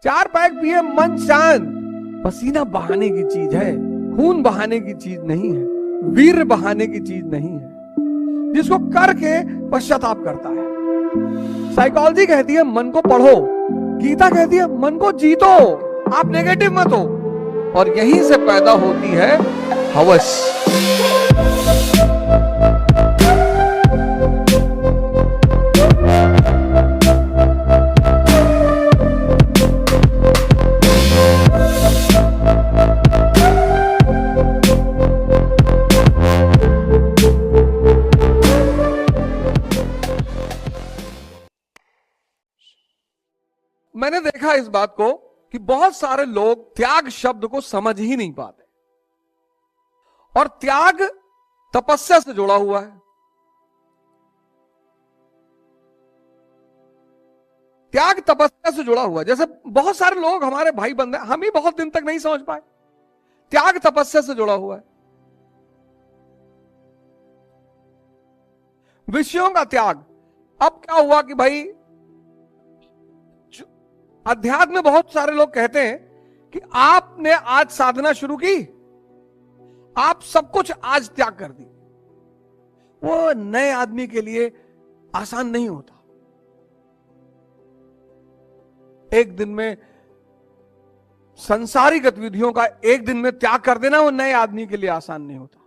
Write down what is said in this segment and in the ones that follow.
4 pack पिए मन शांत। पसीना बहाने की चीज है, खून बहाने की चीज नहीं है, वीर बहाने की चीज नहीं है, जिसको करके पश्चाताप करता है। साइकोलॉजी कहती है मन को पढ़ो, गीता कहती है मन को जीतो, आप नेगेटिव मत हो। और यहीं से पैदा होती है हवस। मैंने देखा इस बात को कि बहुत सारे लोग त्याग शब्द को समझ ही नहीं पाते। और त्याग तपस्या से जुड़ा हुआ है। त्याग तपस्या से जुड़ा हुआ है। जैसे बहुत सारे लोग हमारे भाई बंधे, हम ही बहुत दिन तक नहीं समझ पाए। त्याग तपस्या से जुड़ा हुआ है। विषयों का त्याग। अब क्या हुआ कि भाई अध्यात्म में बहुत सारे लोग कहते हैं कि आपने आज साधना शुरू की, आप सब कुछ आज त्याग कर दी। वो नए आदमी के लिए आसान नहीं होता। एक दिन में संसारी गतिविधियों का एक दिन में त्याग कर देना वो नए आदमी के लिए आसान नहीं होता।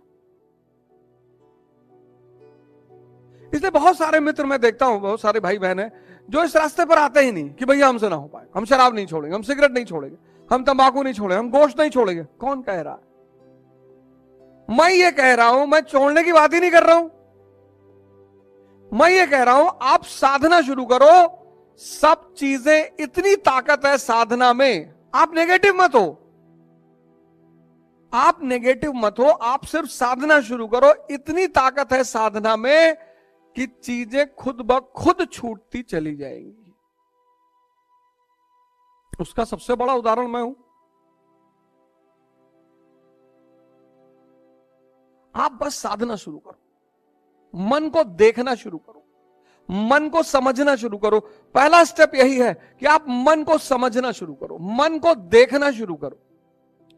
इसलिए बहुत सारे मित्र मैं देखता हूं, बहुत सारे भाई बहन हैं जो इस रास्ते पर आते ही नहीं कि भैया हमसे ना हो पाए, हम शराब नहीं छोड़ेंगे, हम सिगरेट नहीं छोड़ेंगे, हम तंबाकू नहीं छोड़ेंगे, हम गोश्त नहीं छोड़ेंगे। कौन कह रहा है? मैं ये कह रहा हूं, मैं छोड़ने की बात ही नहीं कर रहा हूं। मैं ये कह रहा हूं आप साधना शुरू करो। सब चीजें, इतनी ताकत है साधना में। आप नेगेटिव मत हो, आप नेगेटिव मत हो, आप सिर्फ साधना शुरू करो। इतनी ताकत है साधना में कि चीजें खुद ब खुद छूटती चली जाएंगी। उसका सबसे बड़ा उदाहरण मैं हूं। आप बस साधना शुरू करो, मन को देखना शुरू करो, मन को समझना शुरू करो। पहला स्टेप यही है कि आप मन को समझना शुरू करो, मन को देखना शुरू करो।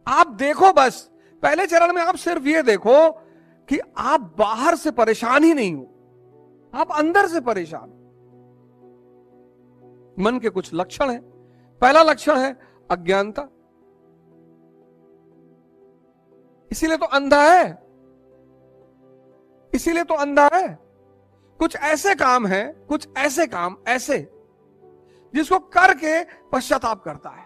आप देखो, बस पहले चरण में आप सिर्फ ये देखो कि आप बाहर से परेशान ही नहीं हो, आप अंदर से परेशान। मन के कुछ लक्षण हैं। पहला लक्षण है अज्ञानता। इसीलिए तो अंधा है, इसीलिए तो अंधा है। कुछ ऐसे काम हैं, कुछ ऐसे काम ऐसे जिसको करके पश्चाताप करता है।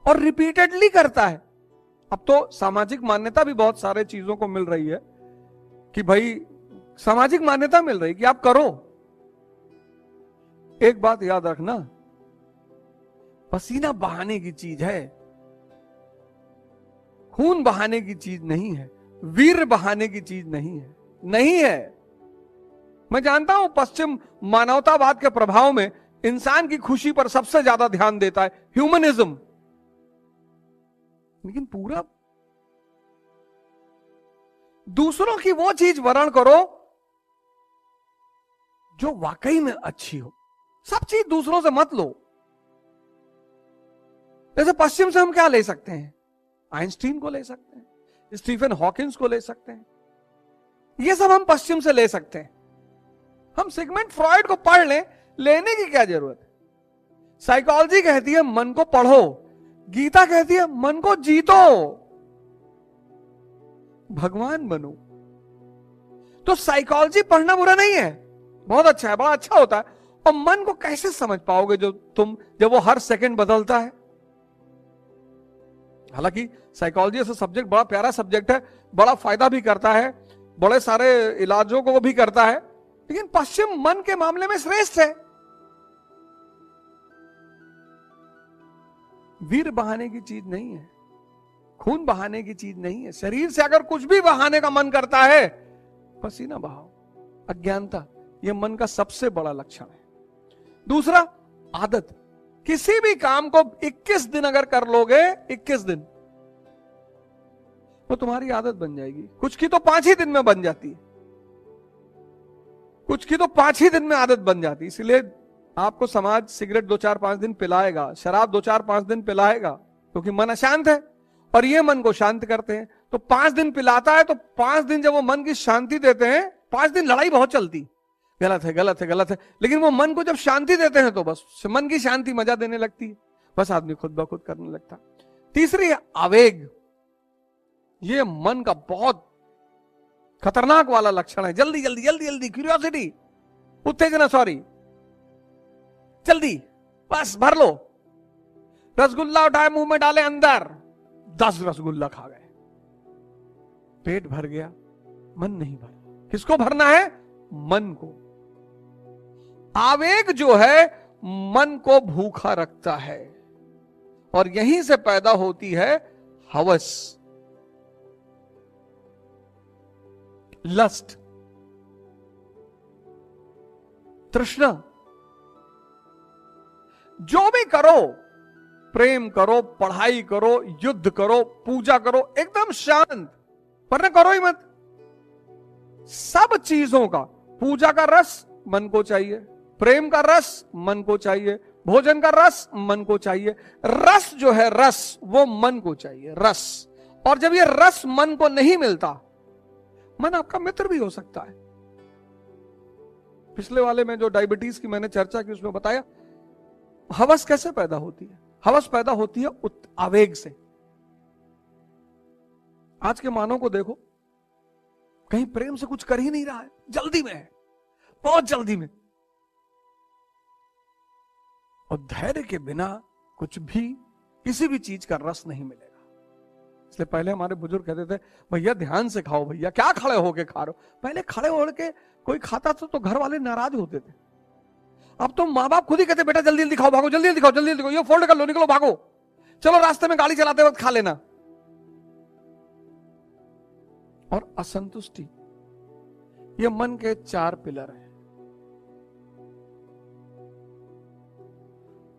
और रिपीटेडली करता है। अब तो सामाजिक मान्यता भी बहुत सारे चीजों को मिल रही है कि भाई सामाजिक मान्यता मिल रही कि आप करो। एक बात याद रखना, पसीना बहाने की चीज है, खून बहाने की चीज नहीं है, वीर बहाने की चीज नहीं है। नहीं है। मैं जानता हूं पश्चिम मानवतावाद के प्रभाव में इंसान की खुशी पर सबसे ज्यादा ध्यान देता है, ह्यूमनिज्म। लेकिन पूरा दूसरों की वो चीज वर्ण करो जो वाकई में अच्छी हो। सब चीज दूसरों से मत लो। जैसे पश्चिम से हम क्या ले सकते हैं? आइंस्टीन को ले सकते हैं, स्टीफन हॉकिंस को ले सकते हैं। ये सब हम पश्चिम से ले सकते हैं। हम सिगमंड फ्रॉइड को पढ़ लें, लेने की क्या जरूरत है? साइकोलॉजी कहती है मन को पढ़ो, गीता कहती है मन को जीतो, भगवान बनो। तो साइकोलॉजी पढ़ना बुरा नहीं है, बहुत अच्छा है, बड़ा अच्छा होता है। और मन को कैसे समझ पाओगे जब वो हर सेकंड बदलता है? हालांकि साइकोलॉजी ऐसा सब्जेक्ट बड़ा प्यारा सब्जेक्ट है, बड़ा फायदा भी करता है, बड़े सारे इलाजों को भी करता है, लेकिन पश्चिम मन के मामले में श्रेष्ठ है। वीर बहाने की चीज नहीं है, खून बहाने की चीज नहीं है। शरीर से अगर कुछ भी बहाने का मन करता है, पसीना बहाओ। अज्ञानता, यह मन का सबसे बड़ा लक्षण है। दूसरा, आदत। किसी भी काम को 21 दिन अगर कर लोगे, 21 दिन, वो तुम्हारी आदत बन जाएगी। कुछ की तो 5 ही दिन में बन जाती है। कुछ की तो 5 ही दिन में आदत बन जाती। इसलिए आपको समाज सिगरेट 2-4-5 दिन पिलाएगा, शराब 2-4-5 दिन पिलाएगा, क्योंकि मन अशांत है और ये मन को शांत करते हैं। तो 5 दिन पिलाता है, तो 5 दिन जब वो मन की शांति देते हैं, 5 दिन लड़ाई बहुत चलती, गलत है गलत है गलत है, लेकिन वो मन को जब शांति देते हैं तो बस मन की शांति मजा देने लगती है, बस आदमी खुद ब खुद करने लगता। तीसरी आवेग, ये मन का बहुत खतरनाक वाला लक्षण है। जल्दी जल्दी जल्दी जल्दी, क्यूरियोसिटी, उत्तेजना, सॉरी, जल्दी बस भर लो। रसगुल्ला उठाए मुंह में डाले, अंदर 10 रसगुल्ला खा गए, पेट भर गया, मन नहीं भरा। किसको भरना है? मन को। आवेग जो है मन को भूखा रखता है और यहीं से पैदा होती है हवस, लस्ट, तृष्णा। जो भी करो, प्रेम करो, पढ़ाई करो, युद्ध करो, पूजा करो, एकदम शांत, वरना करो ही मत। सब चीजों का, पूजा का रस मन को चाहिए, प्रेम का रस मन को चाहिए, भोजन का रस मन को चाहिए। रस जो है, रस वो मन को चाहिए, रस। और जब ये रस मन को नहीं मिलता, मन आपका मित्र भी हो सकता है। पिछले वाले में जो डायबिटीज की मैंने चर्चा की, उसमें बताया हवस कैसे पैदा होती है। हवस पैदा होती है आवेग से। आज के मानव को देखो, कहीं प्रेम से कुछ कर ही नहीं रहा है, जल्दी में है, बहुत जल्दी में। और धैर्य के बिना कुछ भी, किसी भी चीज का रस नहीं मिलेगा। इसलिए पहले हमारे बुजुर्ग कहते थे, भैया ध्यान से खाओ, भैया क्या खड़े होके खा रहे हो। पहले खड़े होके कोई खाता था तो घर वाले नाराज होते थे। अब तो माँ बाप खुद ही कहते, बेटा जल्दी जल्दी खाओ, भागो, जल्दी जल्दी खाओ, जल्दी जल्दी खाओ, ये फोल्ड कर लो, निकलो, भागो, चलो रास्ते में गाड़ी चलाते वक्त खा लेना। और असंतुष्टि, ये मन के 4 पिलर हैं।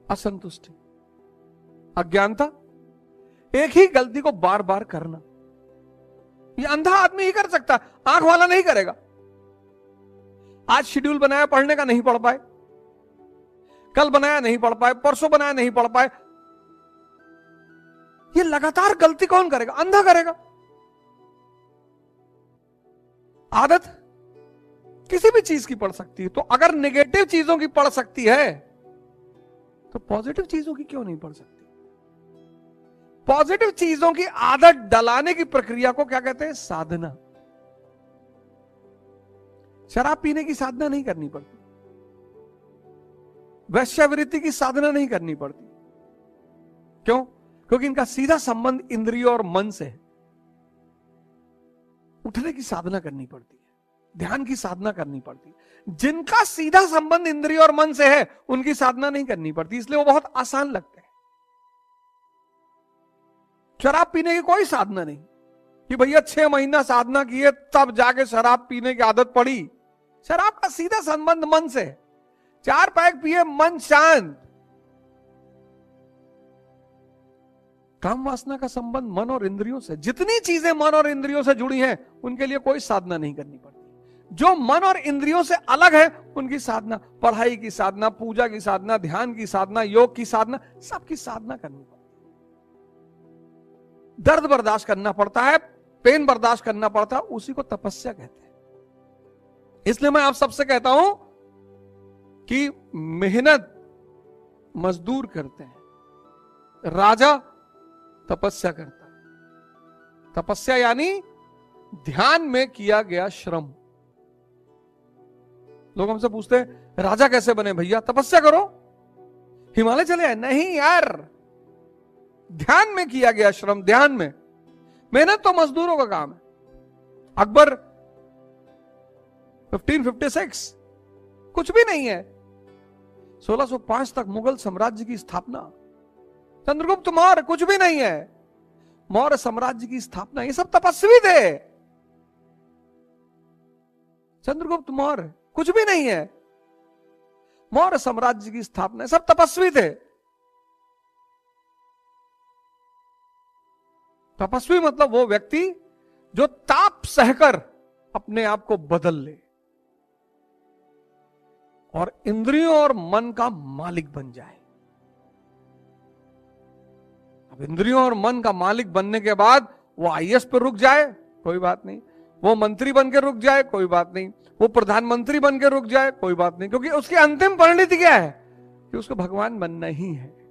असंतुष्टि, अज्ञानता, एक ही गलती को बार बार करना। ये अंधा आदमी ही कर सकता, आंख वाला नहीं करेगा। आज शेड्यूल बनाया पढ़ने का, नहीं पढ़ पाए, कल बनाया नहीं पढ़ पाए, परसों बनाया नहीं पढ़ पाए। ये लगातार गलती कौन करेगा? अंधा करेगा। आदत किसी भी चीज की पड़ सकती है, तो अगर नेगेटिव चीजों की पड़ सकती है तो पॉजिटिव चीजों की क्यों नहीं पड़ सकती? पॉजिटिव चीजों की आदत डलाने की प्रक्रिया को क्या कहते हैं? साधना। शराब पीने की साधना नहीं करनी पड़ती, वैश्यावृत्ति की साधना नहीं करनी पड़ती। क्यों? क्योंकि इनका सीधा संबंध इंद्रियों और मन से है। उठने की साधना करनी पड़ती है, ध्यान की साधना करनी पड़ती है। जिनका सीधा संबंध इंद्रियों और मन से है, उनकी साधना नहीं करनी पड़ती, इसलिए वो बहुत आसान लगते हैं। शराब पीने की कोई साधना नहीं कि भैया 6 महीना साधना किए तब जाके शराब पीने की आदत पड़ी। शराब का सीधा संबंध मन से है। 4 पैक पिए, मन शांत। काम वासना का संबंध मन और इंद्रियों से। जितनी चीजें मन और इंद्रियों से जुड़ी हैं, उनके लिए कोई साधना नहीं करनी पड़ती। जो मन और इंद्रियों से अलग है, उनकी साधना, पढ़ाई की साधना, पूजा की साधना, ध्यान की साधना, योग की साधना, सबकी साधना करनी पड़ती है। दर्द बर्दाश्त करना पड़ता है, पेन बर्दाश्त करना पड़ता है, उसी को तपस्या कहते हैं। इसलिए मैं आप सबसे कहता हूं कि मेहनत मजदूर करते हैं, राजा तपस्या करता है। तपस्या यानी ध्यान में किया गया श्रम। लोग हमसे पूछते हैं, राजा कैसे बने भैया? तपस्या करो, हिमालय चले आए? नहीं यार, ध्यान में किया गया श्रम, ध्यान में। मेहनत तो मजदूरों का काम है। अकबर 1556 कुछ भी नहीं है, 1605 तक मुगल साम्राज्य की स्थापना। चंद्रगुप्त मौर्य कुछ भी नहीं है, मौर्य साम्राज्य की स्थापना। ये सब तपस्वी थे। चंद्रगुप्त मौर्य कुछ भी नहीं है, मौर्य साम्राज्य की स्थापना, सब तपस्वी थे। तपस्वी मतलब वो व्यक्ति जो ताप सहकर अपने आप को बदल ले। और इंद्रियों और मन का मालिक बन जाए। अब इंद्रियों और मन का मालिक बनने के बाद वो आईएएस पर रुक जाए कोई बात नहीं, वो मंत्री बन के रुक जाए कोई बात नहीं, वो प्रधानमंत्री बन के रुक जाए कोई बात नहीं, क्योंकि उसकी अंतिम परिणति क्या है कि उसको भगवान बनना ही है।